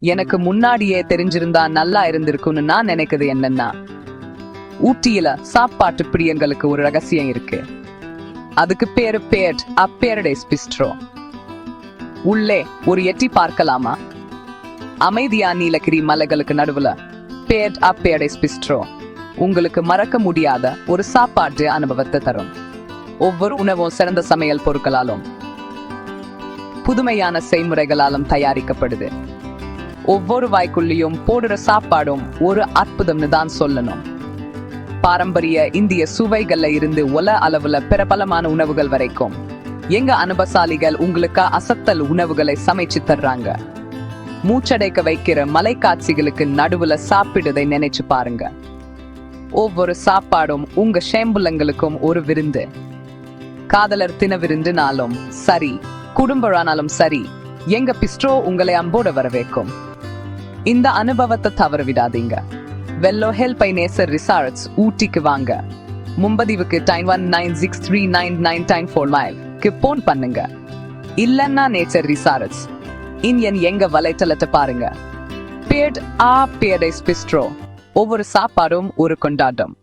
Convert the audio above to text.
எனக்கு முன்னாடியே தெரிஞ்சிருந்தா நல்லா இருந்திருக்கும்னு நான் நினைக்கிறது என்னன்னா, ஊட்டியில சாப்பாட்டு பிரியங்களுக்கு ஒரு ரகசியம் இருக்கு. அதுக்கு பேரு பேட் அ பேரடைஸ் பிஸ்ட்ரோ. உள்ளே ஒரு எட்டி பார்க்கலாமா? அமைதியா நீலகிரி மலைகளுக்கு நடுவுல பேட் அ பேரடைஸ் பிஸ்ட்ரோ உங்களுக்கு மறக்க முடியாத ஒரு சாப்பாட்டு அனுபவத்தை தரும். ஒவ்வொரு உணவும் சிறந்த சமையல் பொருட்களாலும் புதுமையான செய்முறைகளாலும் தயாரிக்கப்படுது. ஒவ்வொரு வாய்க்குள்ளியும் போடுற சாப்பாடும் ஒரு அற்புதம்னு தான் சொல்லணும். பாரம்பரிய இந்திய சுவைகள்ல இருந்து உல அளவுல பிரபலமான உணவுகள் வரைக்கும் எங்க அனுபவசாலிகள் உங்களுக்கு அசத்தல் உணவுகளை சமைச்சு தர்றாங்க. மூச்சடைக்க வைக்கிற மலைக்காட்சிகளுக்கு நடுவுல சாப்பிடுறதை நினைச்சு பாருங்க. ஒவ்வொரு சாப்பாடும் உங்க சேம்புலங்களுக்கும் ஒரு விருந்து. காதலர் தின விருந்துனாலும் சரி, குடும்பமானாலும் சரி, எங்க பிஸ்ட்ரோ உங்களை அம்போட வரவேற்கும். இந்த அனுபவத்தை தவற விடாதீங்க. வெல்லோ ஹெல்பை நேசர் ரிசார்ட்ஸ் ஊட்டிக்கு வாங்க. முன்பதிவுக்கு 9196399945 போன் பண்ணுங்க. இல்லன்னா நேச்சர் ரிசார்ட்ஸ் இந்தியன் எங்க வலைத்தளத்தை பாருங்க. பேட் ஆ பேரடைஸ் பிஸ்ட்ரோ. ஒவ்வொரு சாப்பாடும் ஒரு கொண்டாட்டம்.